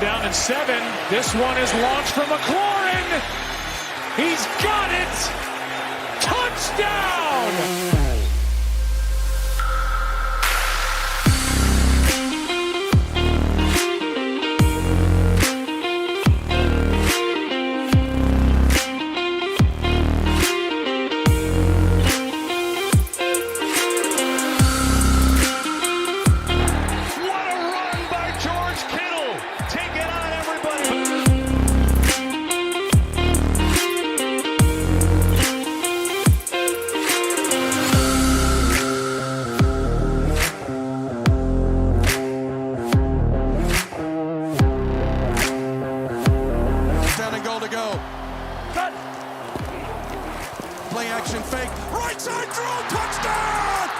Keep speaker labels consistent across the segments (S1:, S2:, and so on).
S1: down and 7. This one is launched from McLaurin. He's got it. Touchdown.
S2: Play action fake. Right side throw. Touchdown!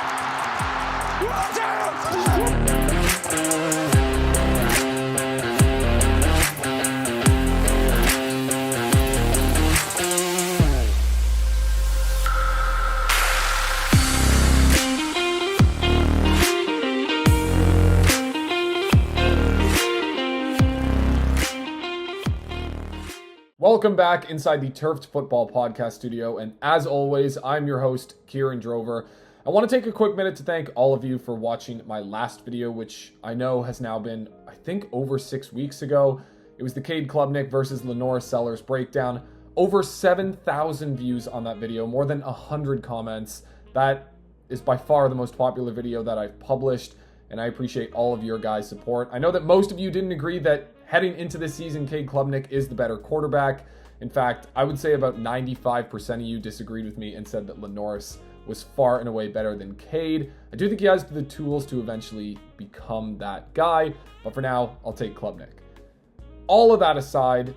S3: Welcome back inside the Turfed Football Podcast studio, and as always, I'm your host, Kieran Drover. I want to take a quick minute to thank all of you for watching my last video, which I know has now been, I think, over 6 weeks ago. It was the Cade Klubnik versus Lenoir Sellers breakdown. Over 7,000 views on that video, more than 100 comments. That is by far the most popular video that I've published, and I appreciate all of your guys' support. I know that most of you didn't agree that heading into this season, Cade Klubnik is the better quarterback. In fact, I would say about 95% of you disagreed with me and said that Lenoir was far and away better than Cade. I do think he has the tools to eventually become that guy, but for now, I'll take Klubnik. All of that aside,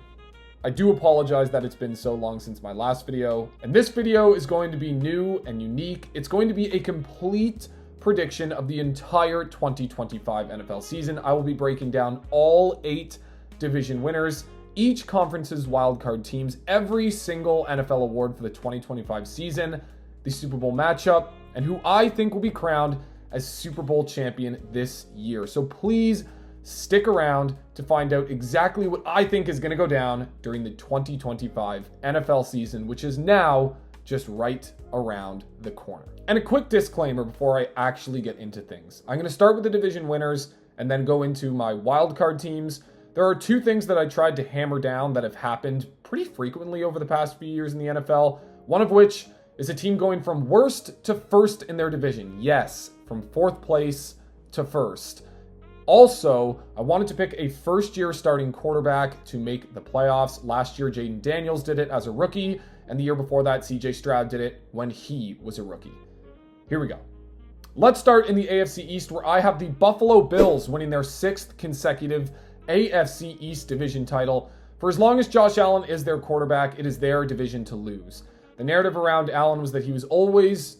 S3: I do apologize that it's been so long since my last video, and this video is going to be new and unique. It's going to be a complete prediction of the entire 2025 NFL season. I will be breaking down all 8 division winners, each conference's wildcard teams, every single NFL award for the 2025 season, the Super Bowl matchup, and who I think will be crowned as Super Bowl champion this year. So please stick around to find out exactly what I think is going to go down during the 2025 NFL season, which is now just right around the corner. And a quick disclaimer before I actually get into things. I'm going to start with the division winners and then go into my wildcard teams. There are 2 things that I tried to hammer down that have happened pretty frequently over the past few years in the NFL, one of which is a team going from worst to first in their division. Yes, from 4th place to first. Also, I wanted to pick a first-year starting quarterback to make the playoffs. Last year, Jaden Daniels did it as a rookie, and the year before that, CJ Stroud did it when he was a rookie. Here we go. Let's start in the AFC East, where I have the Buffalo Bills winning their 6th consecutive AFC East division title. For as long as Josh Allen is their quarterback, it is their division to lose. The narrative around Allen was that he was always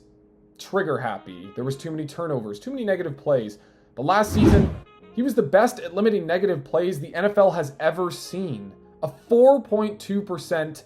S3: trigger happy. There was too many turnovers, too many negative plays. But last season, he was the best at limiting negative plays the NFL has ever seen. A 4.2%,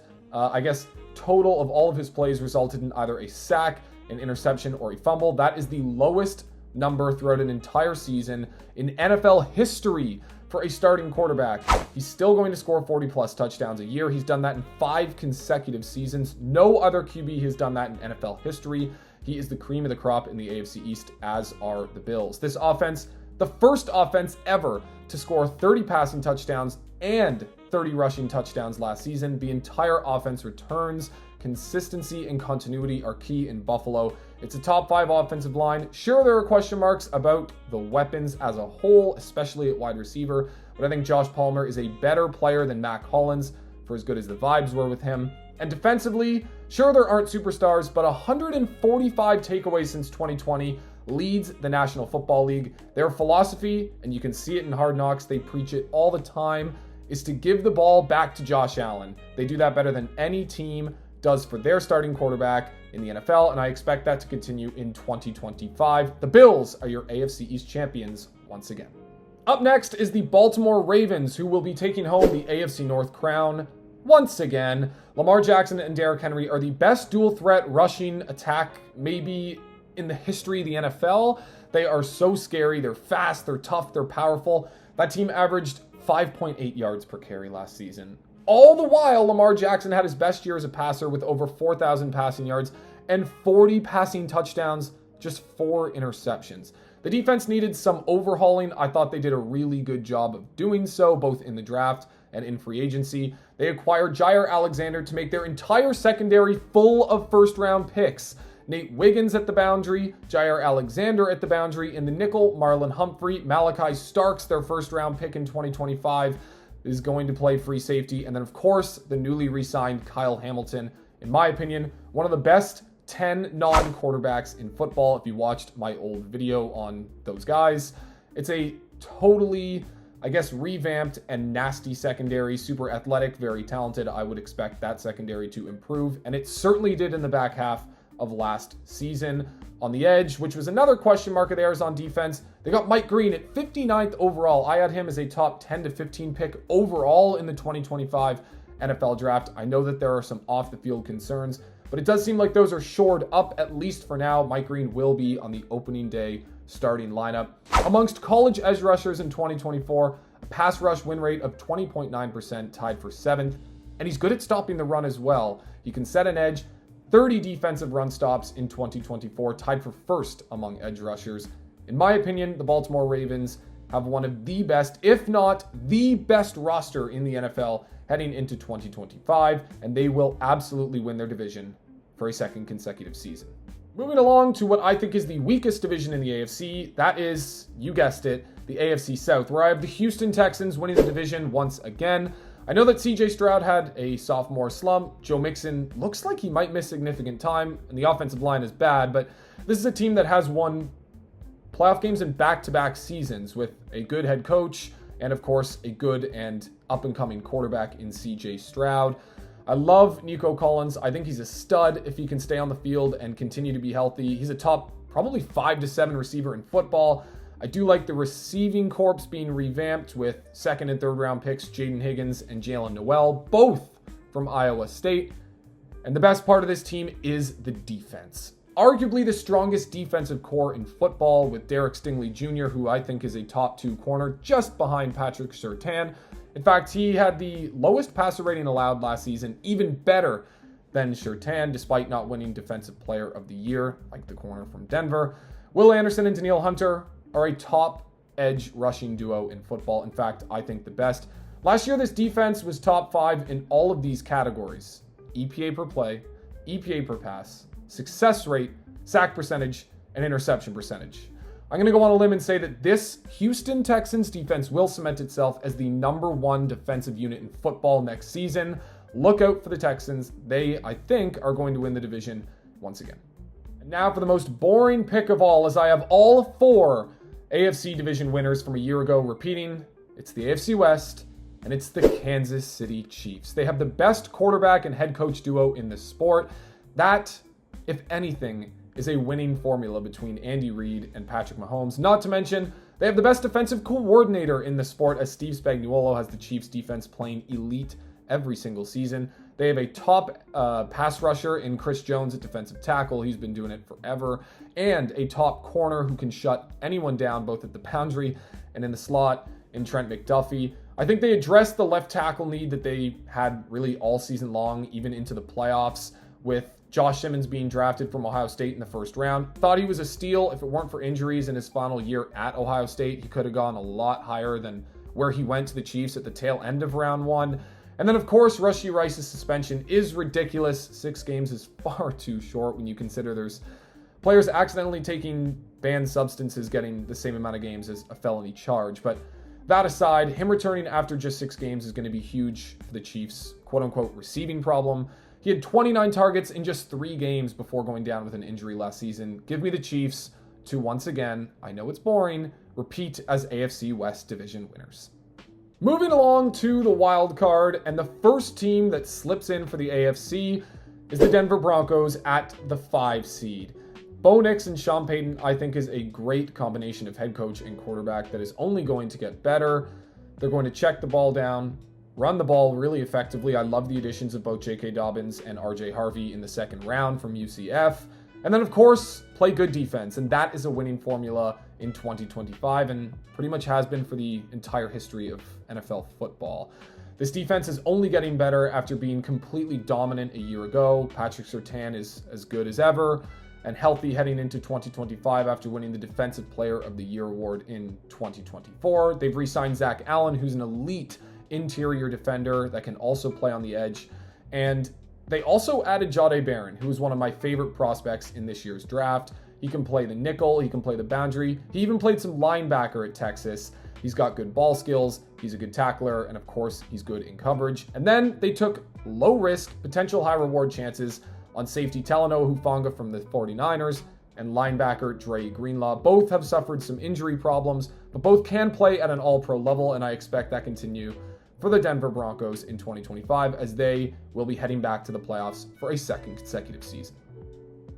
S3: total of all of his plays resulted in either a sack, an interception, or a fumble. That is the lowest number throughout an entire season in NFL history for a starting quarterback. He's still going to score 40-plus touchdowns a year. He's done that in 5 consecutive seasons. No other QB has done that in NFL history. He is the cream of the crop in the AFC East, as are the Bills. This offense, the first offense ever to score 30 passing touchdowns and 30 rushing touchdowns last season. The entire offense returns. Consistency and continuity are key in Buffalo. It's a top 5 offensive line. Sure, there are question marks about the weapons as a whole, especially at wide receiver, but I think Josh Palmer is a better player than Mac Hollins, for as good as the vibes were with him. And defensively, sure, there aren't superstars, but 145 takeaways since 2020 leads the National Football League. Their philosophy, and you can see it in Hard Knocks, they preach it all the time, is to give the ball back to Josh Allen. They do that better than any team does for their starting quarterback in the NFL, and I expect that to continue in 2025. The Bills are your AFC East champions once again. Up next is the Baltimore Ravens, who will be taking home the AFC North crown once again. Lamar Jackson and Derrick Henry are the best dual threat rushing attack maybe in the history of the NFL. They are so scary. They're fast, they're tough, they're powerful. That team averaged 5.8 yards per carry last season. All the while, Lamar Jackson had his best year as a passer with over 4,000 passing yards and 40 passing touchdowns, just 4 interceptions. The defense needed some overhauling. I thought they did a really good job of doing so, both in the draft and in free agency. They acquired Jaire Alexander to make their entire secondary full of first-round picks. Nate Wiggins at the boundary, Jaire Alexander at the boundary. In the nickel, Marlon Humphrey, Malachi Starks, their first-round pick in 2025, is going to play free safety. And then, of course, the newly re-signed Kyle Hamilton. In my opinion, one of the best 10 non-quarterbacks in football. If you watched my old video on those guys, it's a totally, I guess, revamped and nasty secondary, super athletic, very talented. I would expect that secondary to improve, and it certainly did in the back half of last season. On the edge, which was another question mark of theirs on defense, they got Mike Green at 59th overall. I had him as a top 10 to 15 pick overall in the 2025 NFL draft. I know that there are some off-the-field concerns, but it does seem like those are shored up, at least for now. Mike Green will be on the opening day starting lineup. Amongst college edge rushers in 2024, a pass rush win rate of 20.9%, tied for 7th, and he's good at stopping the run as well. He can set an edge, 30 defensive run stops in 2024, tied for 1st among edge rushers. In my opinion, the Baltimore Ravens have one of the best, if not the best roster in the NFL heading into 2025, and they will absolutely win their division for a 2nd consecutive season. Moving along to what I think is the weakest division in the AFC, that is, you guessed it, the AFC South, where I have the Houston Texans winning the division once again. I know that CJ Stroud had a sophomore slump. Joe Mixon looks like he might miss significant time, and the offensive line is bad, but this is a team that has won playoff games in back-to-back seasons with a good head coach and, of course, a good and up-and-coming quarterback in CJ Stroud. I love Nico Collins. I think he's a stud if he can stay on the field and continue to be healthy. He's a top probably 5 to 7 receiver in football. I do like the receiving corps being revamped with 2nd and 3rd round picks, Jaden Higgins and Jalen Noel, both from Iowa State. And the best part of this team is the defense. Arguably the strongest defensive core in football, with Derek Stingley Jr., who I think is a top 2 corner, just behind Patrick Surtain. In fact, he had the lowest passer rating allowed last season, even better than Surtain, despite not winning Defensive Player of the Year, like the corner from Denver. Will Anderson and Danielle Hunter are a top edge rushing duo in football. In fact, I think the best. Last year, this defense was top 5 in all of these categories: EPA per play, EPA per pass, success rate, sack percentage, and interception percentage. I'm going to go on a limb and say that this Houston Texans defense will cement itself as the number 1 defensive unit in football next season. Look out for the Texans. They, I think, are going to win the division once again. And now for the most boring pick of all, as I have all 4 AFC division winners from a year ago repeating. It's the AFC West, and it's the Kansas City Chiefs. They have the best quarterback and head coach duo in the sport. That, if anything, is a winning formula between Andy Reid and Patrick Mahomes. Not to mention, they have the best defensive coordinator in the sport, as Steve Spagnuolo has the Chiefs defense playing elite every single season. They have a top pass rusher in Chris Jones at defensive tackle. He's been doing it forever. And a top corner who can shut anyone down, both at the boundary and in the slot, in Trent McDuffie. I think they addressed the left tackle need that they had really all season long, even into the playoffs, with Josh Simmons being drafted from Ohio State in the 1st round. Thought he was a steal. If it weren't for injuries in his final year at Ohio State, he could have gone a lot higher than where he went to the Chiefs at the tail end of round 1. And then, of course, Rashee Rice's suspension is ridiculous. 6 games is far too short when you consider there's players accidentally taking banned substances getting the same amount of games as a felony charge. But that aside, him returning after just 6 games is going to be huge for the Chiefs' quote-unquote receiving problem. He had 29 targets in just 3 games before going down with an injury last season. Give me the Chiefs to once again, I know it's boring, repeat as AFC West division winners. Moving along to the wild card, and the first team that slips in for the AFC is the Denver Broncos at the 5 seed. Bo Nix and Sean Payton, I think, is a great combination of head coach and quarterback that is only going to get better. They're going to check the ball down, run the ball really effectively. I love the additions of both J.K. Dobbins and R.J. Harvey in the 2nd round from UCF. And then, of course, play good defense, and that is a winning formula in 2025 and pretty much has been for the entire history of NFL football. This defense is only getting better after being completely dominant a year ago. Patrick Surtain is as good as ever and healthy heading into 2025 after winning the Defensive Player of the Year award in 2024. They've re-signed Zach Allen, who's an elite interior defender that can also play on the edge. And they also added Jahdae Barron, who is one of my favorite prospects in this year's draft. He can play the nickel, he can play the boundary. He even played some linebacker at Texas. He's got good ball skills, he's a good tackler, and of course, he's good in coverage. And then they took low-risk, potential high-reward chances on safety Talanoa Hufanga from the 49ers and linebacker Dre Greenlaw. Both have suffered some injury problems, but both can play at an all-pro level, and I expect that continue for the Denver Broncos in 2025 as they will be heading back to the playoffs for a second consecutive season.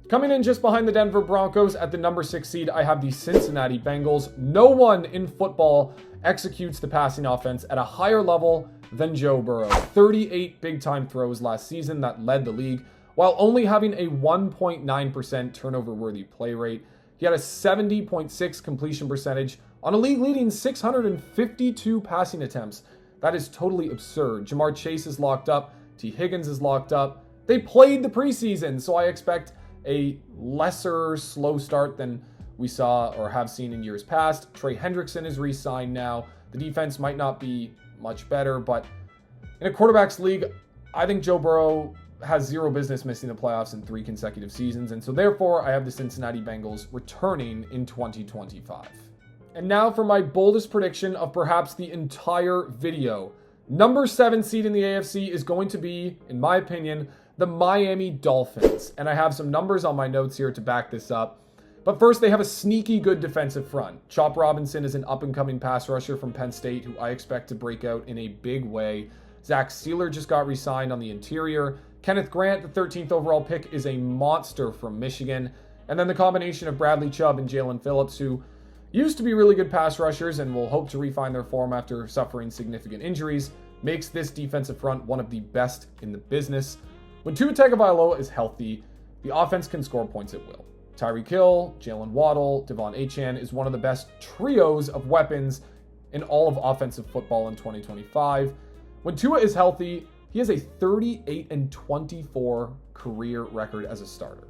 S3: Coming in just behind the Denver Broncos at the number 6 seed, I have the Cincinnati Bengals. No one in football executes the passing offense at a higher level than Joe Burrow. 38 big-time throws last season that led the league, while only having a 1.9% turnover-worthy play rate. He had a 70.6 completion percentage on a league-leading 652 passing attempts. That is totally absurd. Jamar Chase is locked up. T. Higgins is locked up. They played the preseason, so I expect a lesser slow start than we saw or have seen in years past. Trey Hendrickson is re-signed now. The defense might not be much better, but in a quarterback's league, I think Joe Burrow has zero business missing the playoffs in 3 consecutive seasons, and so therefore I have the Cincinnati Bengals returning in 2025. And now for my boldest prediction of perhaps the entire video. Number 7 seed in the AFC is going to be, in my opinion, the Miami Dolphins. And I have some numbers on my notes here to back this up. But first, they have a sneaky good defensive front. Chop Robinson is an up-and-coming pass rusher from Penn State who I expect to break out in a big way. Zach Sealer just got re-signed on the interior. Kenneth Grant, the 13th overall pick, is a monster from Michigan. And then the combination of Bradley Chubb and Jalen Phillips, who used to be really good pass rushers and will hope to refine their form after suffering significant injuries, makes this defensive front one of the best in the business. When Tua Tagovailoa is healthy, the offense can score points at will. Tyreek Hill, Jalen Waddle, Devon Achane is one of the best trios of weapons in all of offensive football in 2025. When Tua is healthy, he has a 38-24 career record as a starter.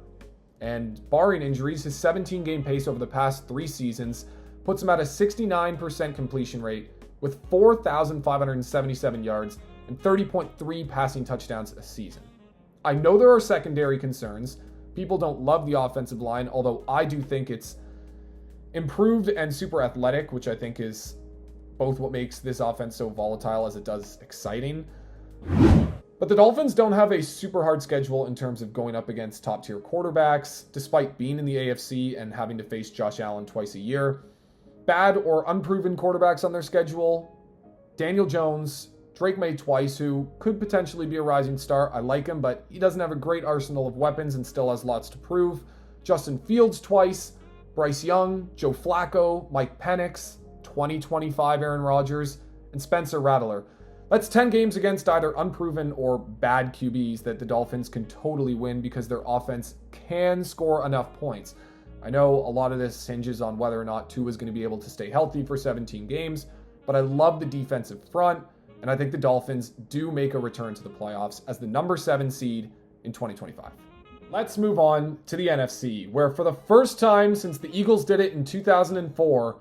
S3: And barring injuries, his 17-game pace over the past 3 seasons puts him at a 69% completion rate with 4,577 yards and 30.3 passing touchdowns a season. I know there are secondary concerns. People don't love the offensive line, although I do think it's improved and super athletic, which I think is both what makes this offense so volatile as it does exciting. But the Dolphins don't have a super hard schedule in terms of going up against top-tier quarterbacks, despite being in the AFC and having to face Josh Allen twice a year. Bad or unproven quarterbacks on their schedule: Daniel Jones, Drake May twice, who could potentially be a rising star. I like him, but he doesn't have a great arsenal of weapons and still has lots to prove. Justin Fields twice, Bryce Young, Joe Flacco, Mike Penix, 2025 Aaron Rodgers, and Spencer Rattler. That's 10 games against either unproven or bad QBs that the Dolphins can totally win because their offense can score enough points. I know a lot of this hinges on whether or not Tua is going to be able to stay healthy for 17 games, but I love the defensive front, and I think the Dolphins do make a return to the playoffs as the number 7 seed in 2025. Let's move on to the NFC, where for the first time since the Eagles did it in 2004,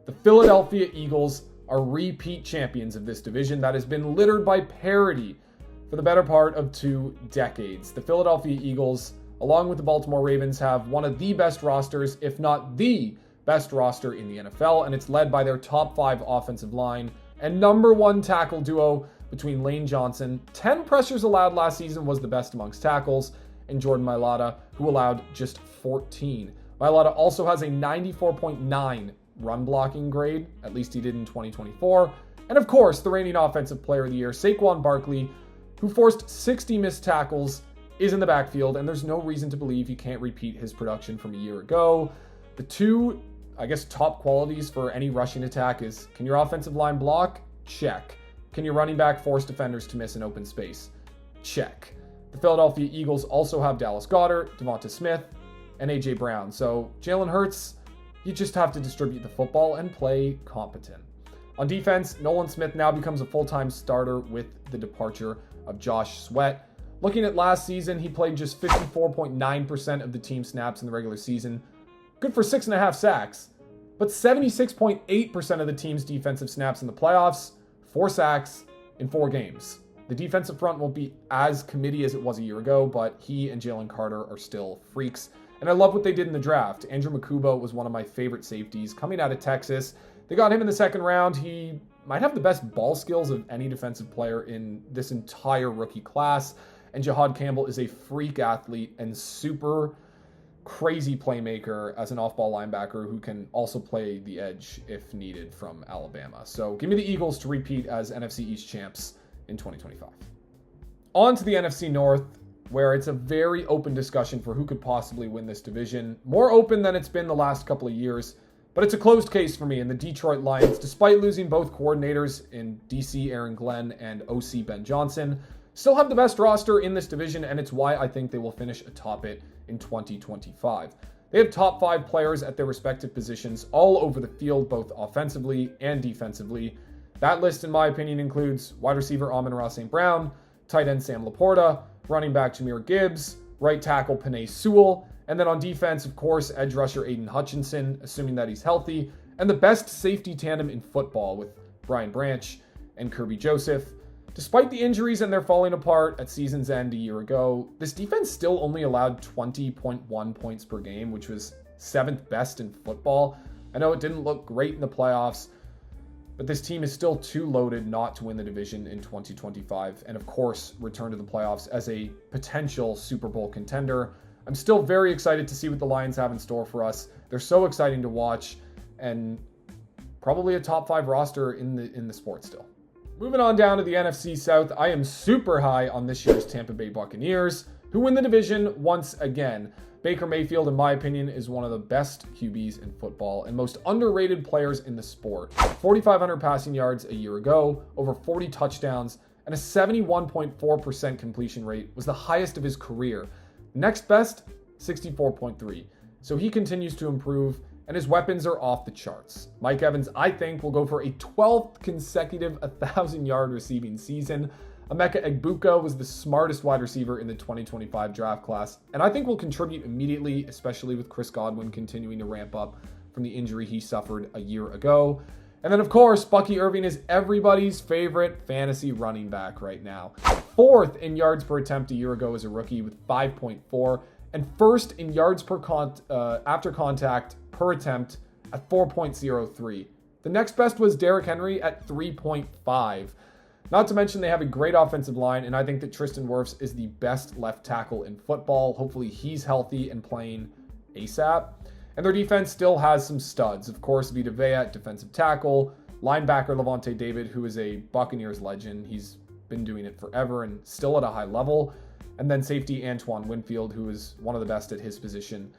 S3: the Philadelphia Eagles are repeat champions of this division that has been littered by parity for the better part of 2 decades. The Philadelphia Eagles, along with the Baltimore Ravens, have one of the best rosters, if not the best roster in the NFL, and it's led by their top 5 offensive line and number 1 tackle duo between Lane Johnson. 10 pressures allowed last season was the best amongst tackles, and Jordan Mailata, who allowed just 14. Mailata also has a 94.9 run blocking grade, at least he did in 2024. And of course, the reigning offensive player of the year, Saquon Barkley, who forced 60 missed tackles, is in the backfield, and there's no reason to believe he can't repeat his production from a year ago. The 2, top qualities for any rushing attack is, can your offensive line block? Check. Can your running back force defenders to miss an open space? Check. The Philadelphia Eagles also have Dallas Goedert, Devonta Smith, and A.J. Brown. So Jalen Hurts, You just have to distribute the football and play competent. On defense, Nolan Smith now becomes a full-time starter with the departure of Josh Sweat. Looking at last season, he played just 54.9% of the team snaps in the regular season. Good for 6.5 sacks, but 76.8% of the team's defensive snaps in the playoffs, 4 sacks in 4 games. The defensive front won't be as committee as it was a year ago, but he and Jalen Carter are still freaks. And I love what they did in the draft. Andrew Makuba was one of my favorite safeties coming out of Texas. They got him in the second round. He might have the best ball skills of any defensive player in this entire rookie class. And Jahad Campbell is a freak athlete and super crazy playmaker as an off-ball linebacker who can also play the edge if needed from Alabama. So give me the Eagles to repeat as NFC East champs in 2025. On to the NFC North, where it's a very open discussion for who could possibly win this division. More open than it's been the last couple of years, but it's a closed case for me. And the Detroit Lions, despite losing both coordinators in DC Aaron Glenn and OC Ben Johnson, still have the best roster in this division, and it's why I think they will finish atop it in 2025. They have top 5 players at their respective positions all over the field, both offensively and defensively. That list, in my opinion, includes wide receiver Amon-Ra St. Brown, tight end Sam Laporta, running back Jahmyr Gibbs, right tackle Penei Sewell, and then on defense, of course, edge rusher Aiden Hutchinson, assuming that he's healthy, and the best safety tandem in football with Brian Branch and Kirby Joseph. Despite the injuries and their falling apart at season's end a year ago, this defense still only allowed 20.1 points per game, which was 7th best in football. I know it didn't look great in the playoffs, but this team is still too loaded not to win the division in 2025, and of course, return to the playoffs as a potential Super Bowl contender. I'm still very excited to see what the Lions have in store for us. They're so exciting to watch, and probably a top 5 roster in the sport still. Moving on down to the NFC South, I am super high on this year's Tampa Bay Buccaneers, who win the division once again. Baker Mayfield, in my opinion, is one of the best QBs in football and most underrated players in the sport. 4,500 passing yards a year ago, over 40 touchdowns, and a 71.4% completion rate was the highest of his career. Next best, 64.3. So he continues to improve, and his weapons are off the charts. Mike Evans, I think, will go for a 12th consecutive 1,000-yard receiving season. Emeka Egbuka was the smartest wide receiver in the 2025 draft class, and I think will contribute immediately, especially with Chris Godwin continuing to ramp up from the injury he suffered a year ago. And then, of course, Bucky Irving is everybody's favorite fantasy running back right now. 4th in yards per attempt a year ago as a rookie with 5.4, and 1st in yards per after contact per attempt at 4.03. The next best was Derrick Henry at 3.5. Not to mention they have a great offensive line, and I think that Tristan Wirfs is the best left tackle in football. Hopefully he's healthy and playing ASAP. And their defense still has some studs. Of course, Vita Vea at defensive tackle, linebacker Levante David, who is a Buccaneers legend. He's been doing it forever and still at a high level. And then safety Antoine Winfield, who is one of the best at his position.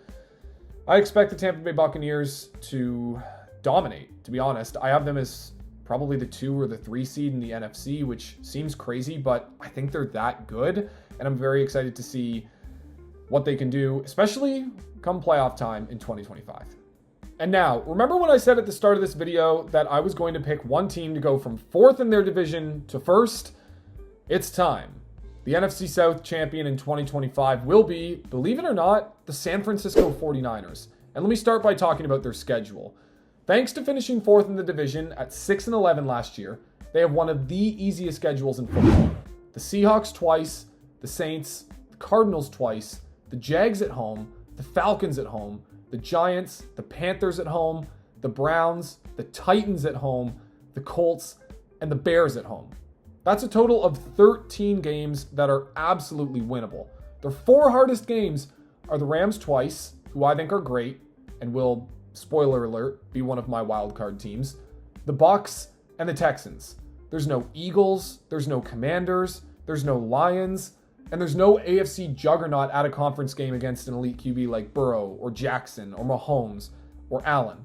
S3: I expect the Tampa Bay Buccaneers to dominate, to be honest. I have them as probably the 2 or the 3 seed in the NFC, which seems crazy, but I think they're that good, and I'm very excited to see what they can do, especially come playoff time in 2025. And now, remember when I said at the start of this video that I was going to pick one team to go from 4th in their division to 1st? It's time. The NFC South champion in 2025 will be, believe it or not, the San Francisco 49ers. And let me start by talking about their schedule. Thanks to finishing 4th in the division at 6-11 last year, they have one of the easiest schedules in football. The Seahawks twice, the Saints, the Cardinals twice, the Jags at home, the Falcons at home, the Giants, the Panthers at home, the Browns, the Titans at home, the Colts, and the Bears at home. That's a total of 13 games that are absolutely winnable. Their 4 hardest games are the Rams twice, who I think are great and will, spoiler alert, be one of my wildcard teams, the Bucs, and the Texans. There's no Eagles, there's no Commanders, there's no Lions, and there's no AFC juggernaut at a conference game against an elite QB like Burrow or Jackson or Mahomes or Allen.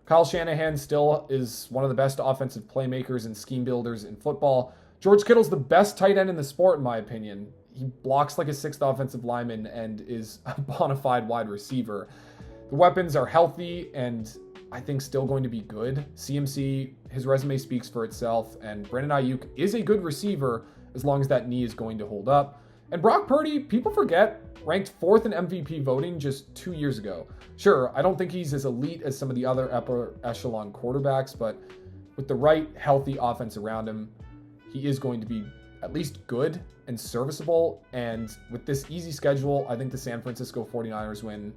S3: Kyle Shanahan still is one of the best offensive playmakers and scheme builders in football. George Kittle's the best tight end in the sport, in my opinion. He blocks like a 6th offensive lineman and is a bona fide wide receiver. The weapons are healthy, and I think, still going to be good. CMC, his resume speaks for itself, and Brandon Ayuk is a good receiver as long as that knee is going to hold up. And Brock Purdy, people forget, ranked 4th in MVP voting just 2 years ago. Sure, I don't think he's as elite as some of the other upper echelon quarterbacks, but with the right, healthy offense around him, he is going to be at least good and serviceable. And with this easy schedule, I think the San Francisco 49ers win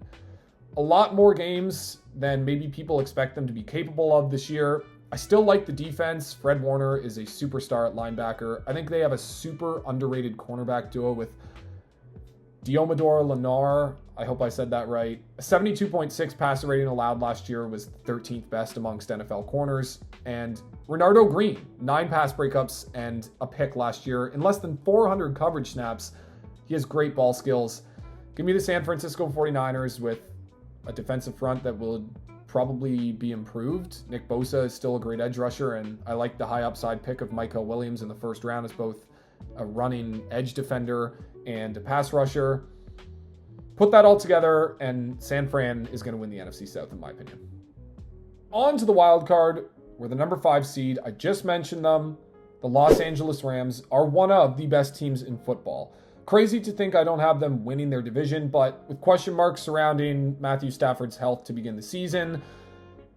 S3: a lot more games than maybe people expect them to be capable of this year. I still like the defense. Fred Warner is a superstar at linebacker. I think they have a super underrated cornerback duo with Diomedor Lenar. I hope I said that right. A 72.6 passer rating allowed last year was 13th best amongst NFL corners. And Renardo Green, 9 pass breakups and a pick last year in less than 400 coverage snaps. He has great ball skills. Give me the San Francisco 49ers with a defensive front that will probably be improved. Nick Bosa is still a great edge rusher, and I like the high upside pick of Micah Williams in the first round as both a running edge defender and a pass rusher. Put that all together, and San Fran is going to win the NFC South, in my opinion. On to the wild card. We're the number 5 seed. I just mentioned them. The Los Angeles Rams are one of the best teams in football. Crazy to think I don't have them winning their division, but with question marks surrounding Matthew Stafford's health to begin the season,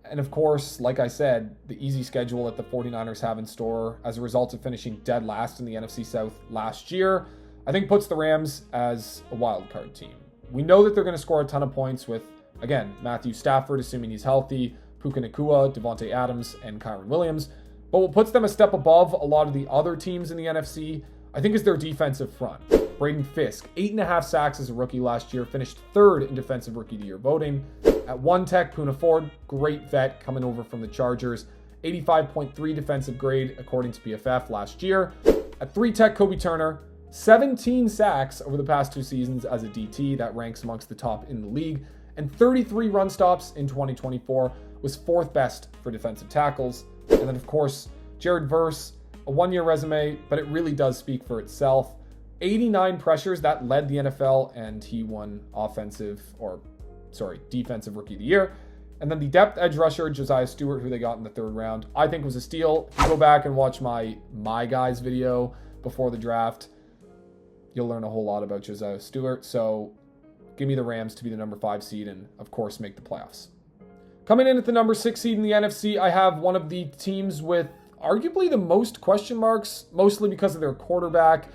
S3: and of course, like I said, the easy schedule that the 49ers have in store as a result of finishing dead last in the NFC South last year, I think puts the Rams as a wild card team. We know that they're going to score a ton of points with, again, Matthew Stafford, assuming he's healthy, Puka Nacua, Devontae Adams, and Kyren Williams. But what puts them a step above a lot of the other teams in the NFC, I think, is their defensive front. Braden Fisk, 8.5 sacks as a rookie last year, finished 3rd in Defensive Rookie of the Year voting. At 1 Tech, Poona Ford, great vet coming over from the Chargers, 85.3 defensive grade according to PFF last year. At 3 Tech, Kobe Turner, 17 sacks over the past 2 seasons as a DT, that ranks amongst the top in the league, and 33 run stops in 2024, was 4th best for defensive tackles. And then, of course, Jared Verse, a 1-year resume, but it really does speak for itself. 89 pressures, that led the NFL, and he won defensive rookie of the year. And then the depth edge rusher, Josiah Stewart, who they got in the 3rd round, I think was a steal. If you go back and watch my guys video before the draft, you'll learn a whole lot about Josiah Stewart. So give me the Rams to be the number 5 seed and, of course, make the playoffs. Coming in at the number 6 seed in the NFC, I have one of the teams with arguably the most question marks, mostly because of their quarterback,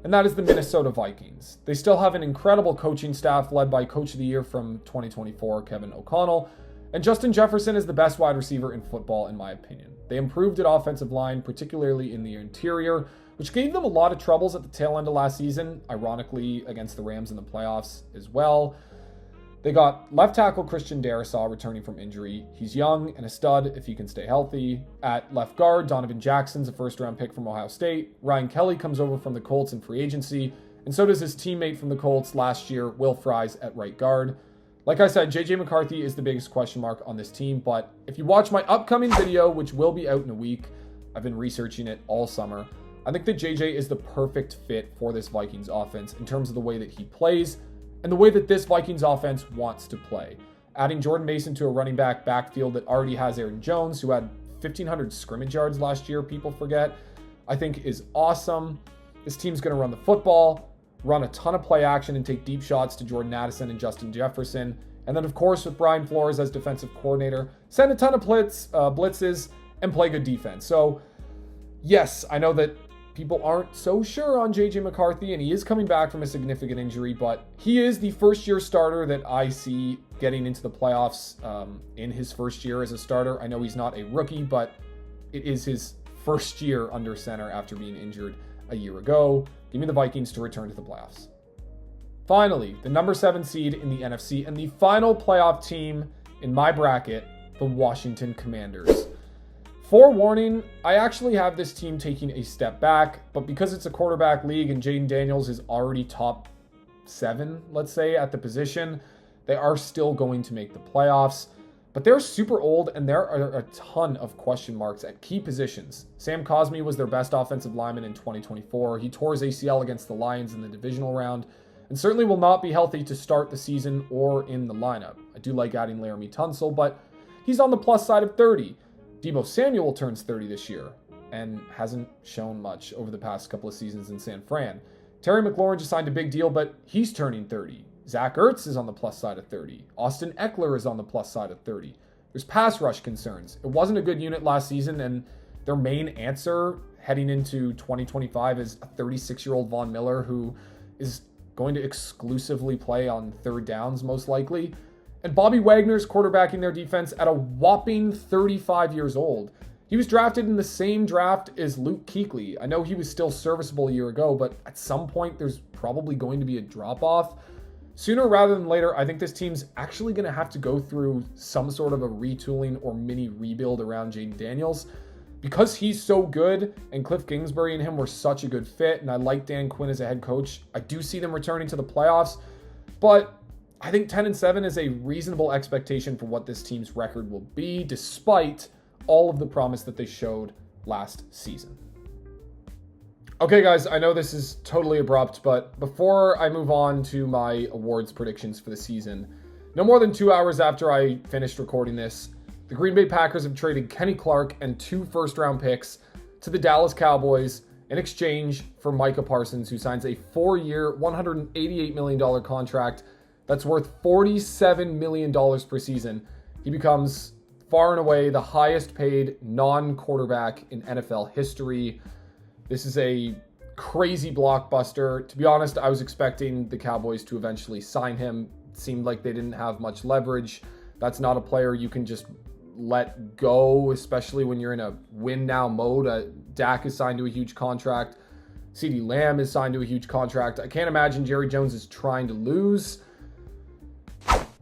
S3: and that is the Minnesota Vikings. They still have an incredible coaching staff led by Coach of the Year from 2024, Kevin O'Connell, and Justin Jefferson is the best wide receiver in football, in my opinion. They improved at offensive line, particularly in the interior, which gave them a lot of troubles at the tail end of last season, ironically against the Rams in the playoffs as well. They got left tackle Christian Darrisaw returning from injury. He's young and a stud if he can stay healthy. At left guard, Donovan Jackson's a first-round pick from Ohio State. Ryan Kelly comes over from the Colts in free agency, and so does his teammate from the Colts last year, Will Fries, at right guard. Like I said, JJ McCarthy is the biggest question mark on this team, but if you watch my upcoming video, which will be out in a week, I've been researching it all summer, I think that JJ is the perfect fit for this Vikings offense in terms of the way that he plays, and the way that this Vikings offense wants to play. Adding Jordan Mason to a running back backfield that already has Aaron Jones, who had 1,500 scrimmage yards last year, people forget, I think is awesome. This team's going to run the football, run a ton of play action, and take deep shots to Jordan Addison and Justin Jefferson. And then, of course, with Brian Flores as defensive coordinator, send a ton of blitzes and play good defense. So, yes, I know that people aren't so sure on JJ McCarthy, and he is coming back from a significant injury, but he is the first-year starter that I see getting into the playoffs in his first year as a starter. I know he's not a rookie, but it is his first year under center after being injured a year ago. Give me the Vikings to return to the playoffs. Finally, the number 7 seed in the NFC and the final playoff team in my bracket, the Washington Commanders. Forewarning, I actually have this team taking a step back, but because it's a quarterback league and Jaden Daniels is already top 7, let's say, at the position, they are still going to make the playoffs. But they're super old, and there are a ton of question marks at key positions. Sam Cosmi was their best offensive lineman in 2024. He tore his ACL against the Lions in the divisional round, and certainly will not be healthy to start the season or in the lineup. I do like adding Laramie Tunsil, but he's on the plus side of 30. Deebo Samuel turns 30 this year and hasn't shown much over the past couple of seasons in San Fran. Terry McLaurin just signed a big deal, but he's turning 30. Zach Ertz is on the plus side of 30. Austin Eckler is on the plus side of 30. There's pass rush concerns. It wasn't a good unit last season, and their main answer heading into 2025 is a 36-year-old Von Miller who is going to exclusively play on third downs, most likely. And Bobby Wagner's quarterbacking their defense at a whopping 35 years old. He was drafted in the same draft as Luke Kuechly. I know he was still serviceable a year ago, but at some point there's probably going to be a drop-off. Sooner rather than later, I think this team's actually going to have to go through some sort of a retooling or mini rebuild around Jaden Daniels. Because he's so good and Cliff Kingsbury and him were such a good fit, and I like Dan Quinn as a head coach, I do see them returning to the playoffs, but I think 10-7 is a reasonable expectation for what this team's record will be, despite all of the promise that they showed last season. Okay, guys, I know this is totally abrupt, but before I move on to my awards predictions for the season, no more than 2 hours after I finished recording this, the Green Bay Packers have traded Kenny Clark and 2 first-round picks to the Dallas Cowboys in exchange for Micah Parsons, who signs a 4-year, $188 million contract that's worth $47 million per season. He becomes far and away the highest paid non-quarterback in NFL history. This is a crazy blockbuster. To be honest, I was expecting the Cowboys to eventually sign him. It seemed like they didn't have much leverage. That's not a player you can just let go, especially when you're in a win-now mode. Dak is signed to a huge contract. CeeDee Lamb is signed to a huge contract. I can't imagine Jerry Jones is trying to lose.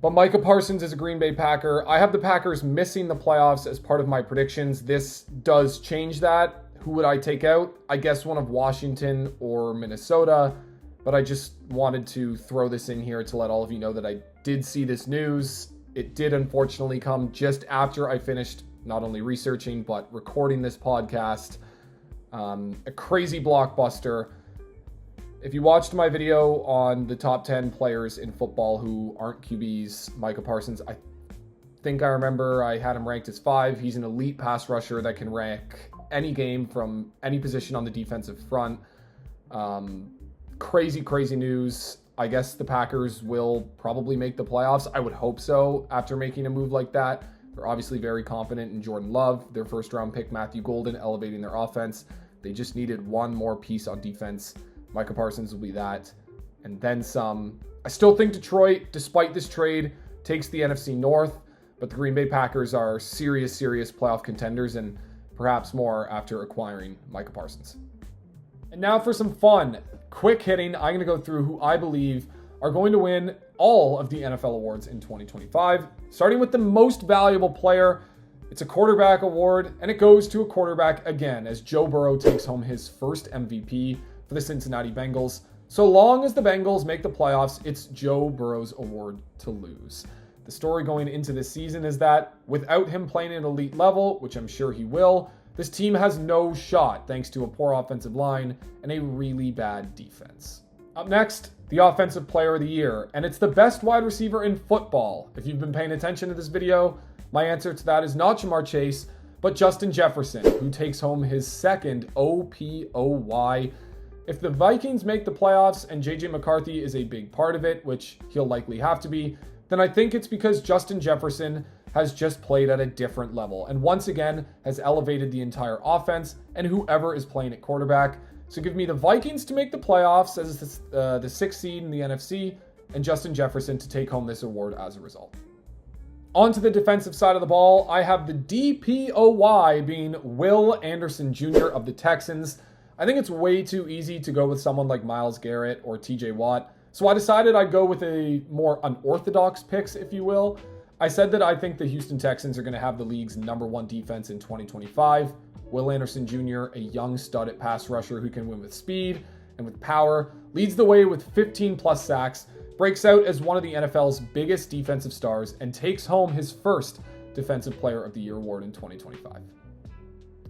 S3: But Micah Parsons is a Green Bay Packer. I have the Packers missing the playoffs as part of my predictions. This does change that. Who would I take out? I guess one of Washington or Minnesota. But I just wanted to throw this in here to let all of you know that I did see this news. It did unfortunately come just after I finished not only researching, but recording this podcast. A crazy blockbuster. If you watched my video on the top 10 players in football who aren't QBs, Micah Parsons, I think I remember I had him ranked as 5. He's an elite pass rusher that can rank any game from any position on the defensive front. Crazy news. I guess the Packers will probably make the playoffs. I would hope so after making a move like that. They're obviously very confident in Jordan Love, their first-round pick, Matthew Golden, elevating their offense. They just needed one more piece on defense. Micah Parsons will be that, and then some. I still think Detroit, despite this trade, takes the NFC North, but the Green Bay Packers are serious playoff contenders, and perhaps more after acquiring Micah Parsons. And now for some fun. Quick hitting, I'm going to go through who I believe are going to win all of the NFL awards in 2025. Starting with the most valuable player, it's a quarterback award, and it goes to a quarterback again as Joe Burrow takes home his first MVP for the Cincinnati Bengals. So long as the Bengals make the playoffs, it's Joe Burrow's award to lose. The story going into this season is that without him playing at an elite level, which I'm sure he will, this team has no shot thanks to a poor offensive line and a really bad defense. Up next, the Offensive Player of the Year, and it's the best wide receiver in football. If you've been paying attention to this video, my answer to that is not Ja'Marr Chase, but Justin Jefferson, who takes home his second OPOY. If the Vikings make the playoffs and JJ McCarthy is a big part of it, which he'll likely have to be, then I think it's because Justin Jefferson has just played at a different level and once again has elevated the entire offense and whoever is playing at quarterback. So give me the Vikings to make the playoffs as the 6th seed in the NFC and Justin Jefferson to take home this award as a result. On to the defensive side of the ball, I have the DPOY being Will Anderson Jr. of the Texans. I think it's way too easy to go with someone like Myles Garrett or TJ Watt, so I decided I'd go with a more unorthodox picks, if you will. I said that I think the Houston Texans are going to have the league's #1 defense in 2025. Will Anderson Jr., a young stud at pass rusher who can win with speed and with power, leads the way with 15-plus sacks, breaks out as one of the NFL's biggest defensive stars, and takes home his first Defensive Player of the Year award in 2025.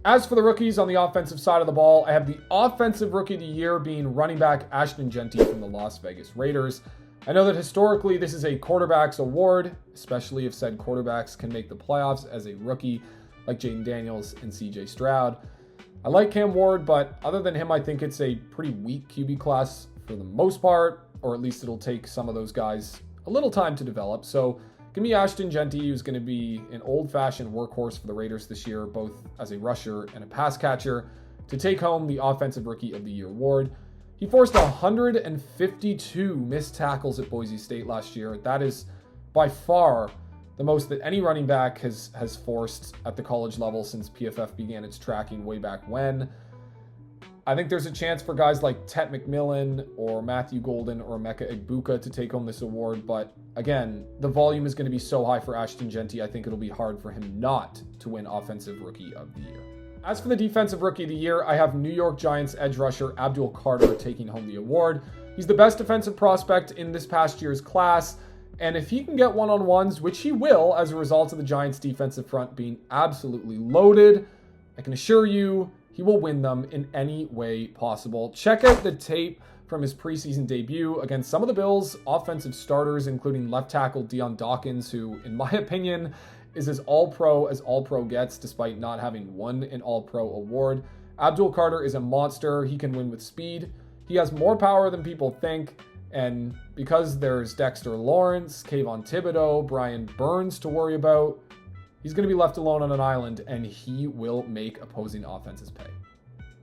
S3: As for the rookies on the offensive side of the ball, I have the Offensive Rookie of the Year being running back Ashton Jeanty from the Las Vegas Raiders. I know that historically this is a quarterback's award, especially if said quarterbacks can make the playoffs as a rookie, like Jaden Daniels and CJ Stroud. I like Cam Ward, but other than him, I think it's a pretty weak QB class for the most part, or at least it'll take some of those guys a little time to develop. So give me Ashton Jeanty, who's going to be an old-fashioned workhorse for the Raiders this year, both as a rusher and a pass catcher, to take home the Offensive Rookie of the Year award. He forced 152 missed tackles at Boise State last year. That is by far the most that any running back has forced at the college level since PFF began its tracking way back when. I think there's a chance for guys like Tet McMillan or Matthew Golden or Emeka Egbuka to take home this award, but again, the volume is going to be so high for Ashton Jeanty, I think it'll be hard for him not to win Offensive Rookie of the Year. As for the Defensive Rookie of the Year, I have New York Giants edge rusher Abdul Carter taking home the award. He's the best defensive prospect in this past year's class, and if he can get one-on-ones, which he will as a result of the Giants' defensive front being absolutely loaded, I can assure you he will win them in any way possible. Check out the tape from his preseason debut against some of the Bills' offensive starters, including left tackle Dion Dawkins, who, in my opinion, is as all-pro gets, despite not having won an all-pro award. Abdul Carter is a monster. He can win with speed. He has more power than people think, and because there's Dexter Lawrence, Kayvon Thibodeau, Brian Burns to worry about, he's going to be left alone on an island, and he will make opposing offenses pay.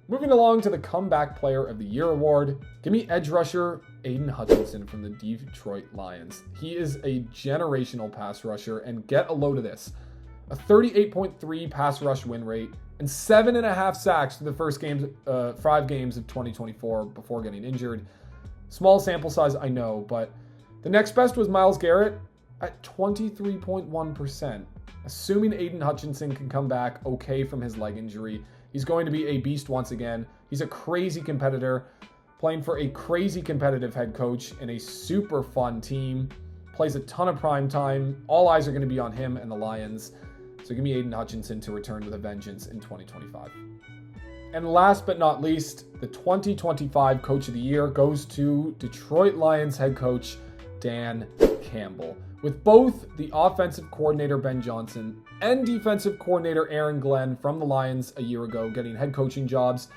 S3: Moving along to the Comeback Player of the Year award, give me edge rusher Aiden Hutchinson from the Detroit Lions. He is a generational pass rusher, and get a load of this. A 38.3 pass rush win rate and 7.5 sacks for the first 5 games of 2024 before getting injured. Small sample size, I know, but the next best was Myles Garrett at 23.1%. Assuming Aiden Hutchinson can come back okay from his leg injury, he's going to be a beast once again. He's a crazy competitor, playing for a crazy competitive head coach in a super fun team. Plays a ton of prime time. All eyes are going to be on him and the Lions. So give me Aiden Hutchinson to return with a vengeance in 2025. And last but not least, the 2025 Coach of the Year goes to Detroit Lions head coach Dan Campbell. With both the offensive coordinator Ben Johnson and defensive coordinator Aaron Glenn from the Lions a year ago getting head coaching jobs,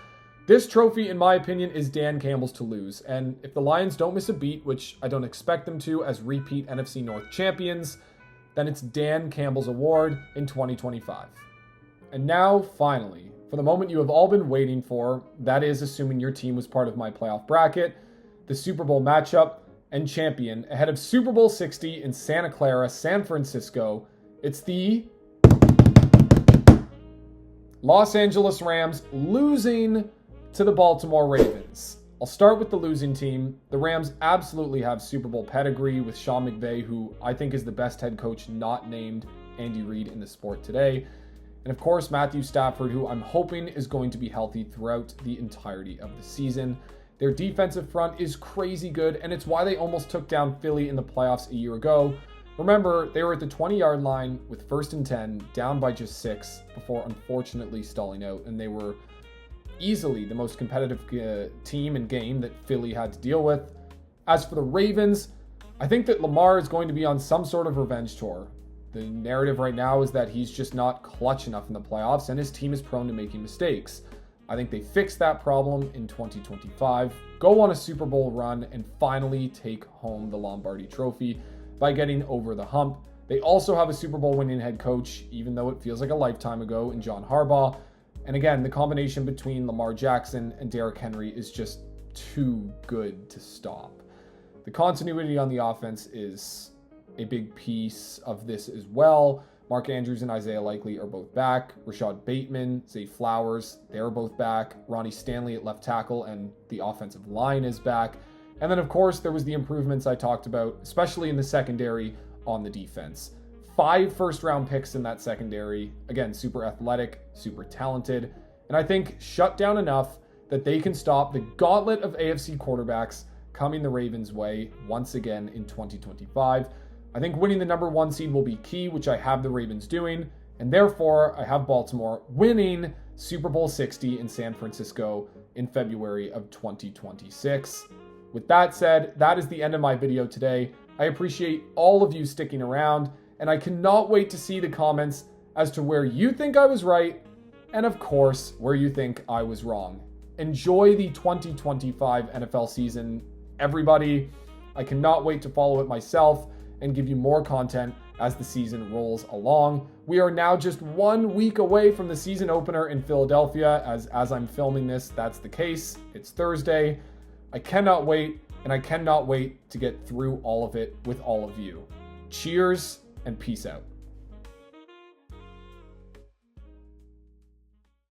S3: this trophy, in my opinion, is Dan Campbell's to lose. And if the Lions don't miss a beat, which I don't expect them to as repeat NFC North champions, then it's Dan Campbell's award in 2025. And now, finally, for the moment you have all been waiting for, that is assuming your team was part of my playoff bracket, the Super Bowl matchup and champion ahead of Super Bowl 60 in Santa Clara, San Francisco. It's the Los Angeles Rams losing to the Baltimore Ravens. I'll start with the losing team. The Rams absolutely have Super Bowl pedigree with Sean McVay, who I think is the best head coach not named Andy Reid in the sport today. And of course, Matthew Stafford, who I'm hoping is going to be healthy throughout the entirety of the season. Their defensive front is crazy good, and it's why they almost took down Philly in the playoffs a year ago. Remember, they were at the 20-yard line with 1st and 10, down by just 6, before unfortunately stalling out, and they were easily the most competitive team and game that Philly had to deal with. As for the Ravens, I think that Lamar is going to be on some sort of revenge tour. The narrative right now is that he's just not clutch enough in the playoffs, and his team is prone to making mistakes. I think they fix that problem in 2025, go on a Super Bowl run, and finally take home the Lombardi Trophy by getting over the hump. They also have a Super Bowl winning head coach, even though it feels like a lifetime ago, in John Harbaugh. And again, the combination between Lamar Jackson and Derrick Henry is just too good to stop. The continuity on the offense is a big piece of this as well. Mark Andrews and Isaiah Likely are both back. Rashad Bateman, Zay Flowers, they're both back. Ronnie Stanley at left tackle, and the offensive line is back. And then, of course, there was the improvements I talked about, especially in the secondary on the defense. 5 first-round picks in that secondary. Again, super athletic, super talented, and I think shut down enough that they can stop the gauntlet of AFC quarterbacks coming the Ravens' way once again in 2025. I think winning the number 1 seed will be key, which I have the Ravens doing, and therefore I have Baltimore winning Super Bowl 60 in San Francisco in February of 2026. With that said, that is the end of my video today. I appreciate all of you sticking around, and I cannot wait to see the comments as to where you think I was right, and of course, where you think I was wrong. Enjoy the 2025 NFL season, everybody. I cannot wait to follow it myself and give you more content as the season rolls along. We are now just 1 week away from the season opener in Philadelphia. As I'm filming this, that's the case. It's Thursday. I cannot wait, and I cannot wait to get through all of it with all of you. Cheers and peace out.